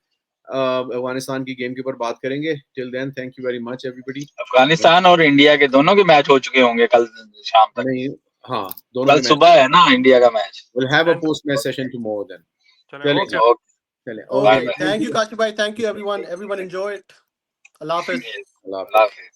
Afghanistan की गेम के ऊपर बात करेंगे. Till then, thank you very much everybody. Afghanistan और इंडिया के दोनों के मैच हो चुके होंगे कल शाम तक। नहीं, हाँ, दोनों कल के मैच. सुबह है ना इंडिया का match. We'll have a post match session tomorrow then. चलो चलिए ओके जी, ओके चलिए. Okay, bye. thank you Kashif bhai, thank you everyone. Everyone enjoy it. Allah Hafiz. Allah Hafiz. Allah Hafiz.